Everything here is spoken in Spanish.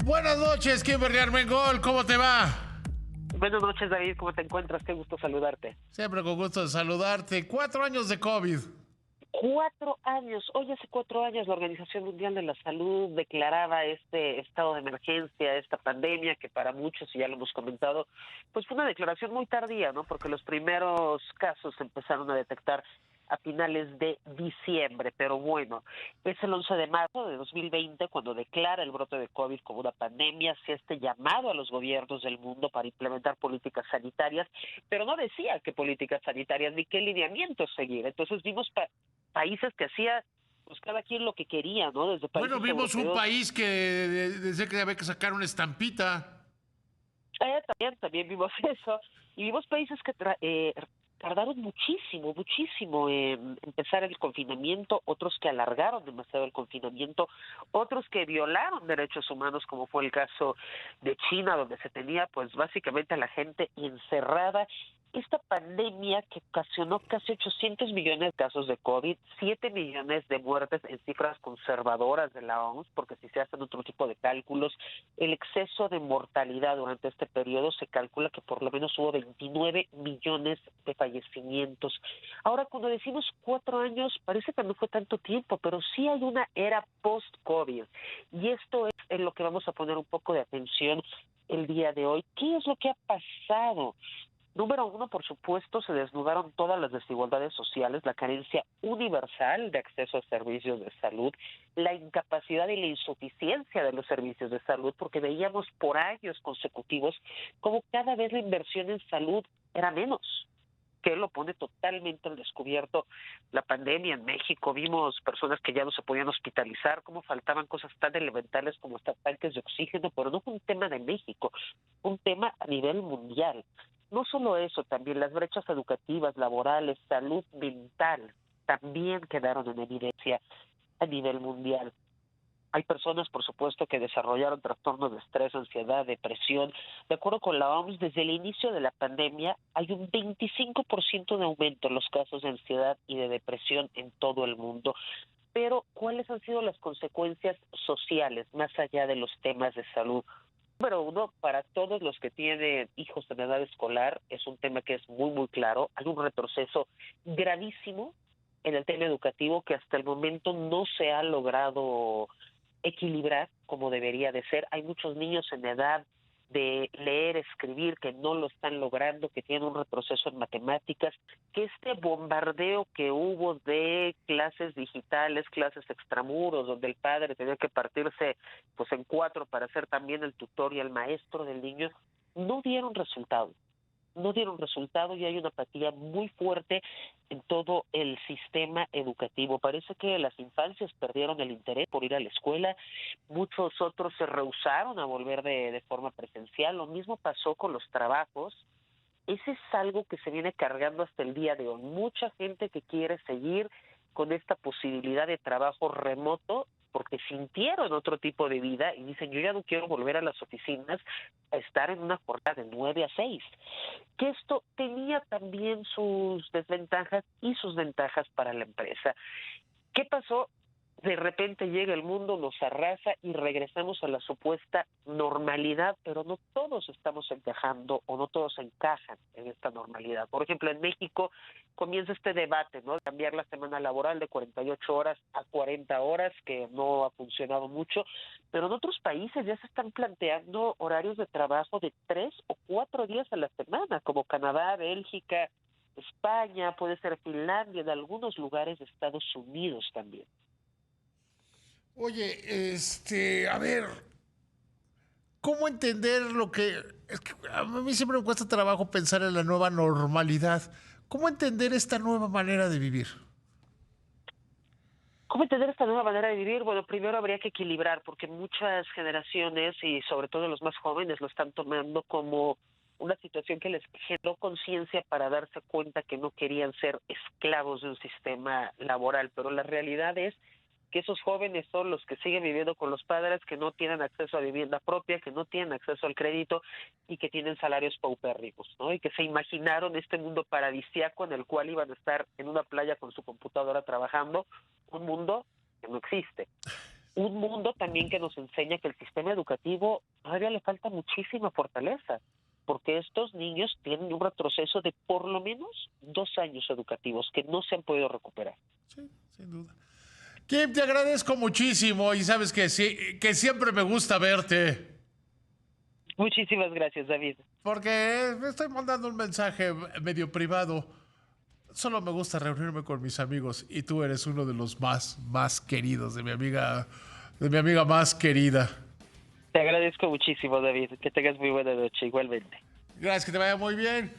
Buenas noches, Kimberly Armengol, ¿cómo te va? Buenas noches, David, ¿cómo te encuentras? Qué gusto saludarte. Siempre con gusto de saludarte. 4 años de COVID. 4 años, hoy hace 4 años la Organización Mundial de la Salud declaraba este estado de emergencia, esta pandemia que para muchos, y ya lo hemos comentado, pues fue una declaración muy tardía, ¿no? Porque los primeros casos se empezaron a detectar a finales de diciembre, pero bueno, es el 11 de marzo de 2020 cuando declara el brote de COVID como una pandemia, se este llamado a los gobiernos del mundo para implementar políticas sanitarias, pero no decía qué políticas sanitarias ni qué lineamientos seguir. Entonces vimos países que hacía pues cada quien lo que quería, ¿no? Desde Bueno, países vimos un europeos. país que decía que había que sacar una estampita. También vimos eso, y vimos países que tardaron muchísimo en empezar el confinamiento, otros que alargaron demasiado el confinamiento, otros que violaron derechos humanos, como fue el caso de China, donde se tenía pues básicamente a la gente encerrada. Esta pandemia que ocasionó casi 800 millones de casos de COVID, 7 millones de muertes en cifras conservadoras de la OMS, porque si se hacen otro tipo de cálculos, el exceso de mortalidad durante este periodo se calcula que por lo menos hubo 29 millones de fallecimientos. Ahora, cuando decimos 4 años, parece que no fue tanto tiempo, pero sí hay una era post-COVID. Y esto es en lo que vamos a poner un poco de atención el día de hoy. ¿Qué es lo que ha pasado? Número uno, por supuesto, se desnudaron todas las desigualdades sociales, la carencia universal de acceso a servicios de salud, la incapacidad y la insuficiencia de los servicios de salud, porque veíamos por años consecutivos como cada vez la inversión en salud era menos, que lo pone totalmente al descubierto la pandemia en México. Vimos personas que ya no se podían hospitalizar, cómo faltaban cosas tan elementales como hasta tanques de oxígeno, pero no fue un tema de México, un tema a nivel mundial. No solo eso, también las brechas educativas, laborales, salud mental, también quedaron en evidencia a nivel mundial. Hay personas, por supuesto, que desarrollaron trastornos de estrés, ansiedad, depresión. De acuerdo con la OMS, desde el inicio de la pandemia hay un 25% de aumento en los casos de ansiedad y de depresión en todo el mundo. Pero, ¿cuáles han sido las consecuencias sociales, más allá de los temas de salud? Número uno, para todos los que tienen hijos en edad escolar, es un tema que es muy claro. Hay un retroceso gravísimo en el tema educativo que hasta el momento no se ha logrado equilibrar como debería de ser. Hay muchos niños en edad de leer, escribir, que no lo están logrando, que tienen un retroceso en matemáticas, que este bombardeo que hubo de clases digitales, clases extramuros, donde el padre tenía que partirse pues en cuatro para ser también el tutor y el maestro del niño, no dieron resultado. No dieron resultado y hay una apatía muy fuerte en todo el sistema educativo. Parece que las infancias perdieron el interés por ir a la escuela, muchos otros se rehusaron a volver de forma presencial, lo mismo pasó con los trabajos. Ese es algo que se viene cargando hasta el día de hoy. Mucha gente que quiere seguir con esta posibilidad de trabajo remoto porque sintieron otro tipo de vida y dicen, yo ya no quiero volver a las oficinas a estar en una jornada de 9 a 6. Que esto tenía también sus desventajas y sus ventajas para la empresa. ¿Qué pasó? De repente llega el mundo, nos arrasa y regresamos a la supuesta normalidad, pero no todos estamos encajando o no todos encajan en esta normalidad. Por ejemplo, en México comienza este debate, ¿no? Cambiar la semana laboral de 48 horas a 40 horas, que no ha funcionado mucho, pero en otros países ya se están planteando horarios de trabajo de 3 o 4 días a la semana, como Canadá, Bélgica, España, puede ser Finlandia, en algunos lugares de Estados Unidos también. Oye, a ver, ¿cómo entender lo que... Es que a mí siempre me cuesta trabajo pensar en la nueva normalidad. ¿Cómo entender esta nueva manera de vivir? ¿Cómo entender esta nueva manera de vivir? Bueno, primero habría que equilibrar, porque muchas generaciones, y sobre todo los más jóvenes, lo están tomando como una situación que les generó conciencia para darse cuenta que no querían ser esclavos de un sistema laboral, pero la realidad es que esos jóvenes son los que siguen viviendo con los padres, que no tienen acceso a vivienda propia, que no tienen acceso al crédito y que tienen salarios paupérrimos, ¿no? Y que se imaginaron este mundo paradisiaco en el cual iban a estar en una playa con su computadora trabajando, un mundo que no existe. un mundo también que nos enseña que el sistema educativo todavía le falta muchísima fortaleza, porque estos niños tienen un retroceso de por lo menos 2 años educativos que no se han podido recuperar. Sí, sin duda. Kim, te agradezco muchísimo y sabes que sí, que siempre me gusta verte. Muchísimas gracias, David. Porque me estoy mandando un mensaje medio privado. Solo me gusta reunirme con mis amigos y tú eres uno de los más queridos, de mi amiga más querida. Te agradezco muchísimo, David. Que tengas muy buena noche, igualmente. Gracias, que te vaya muy bien.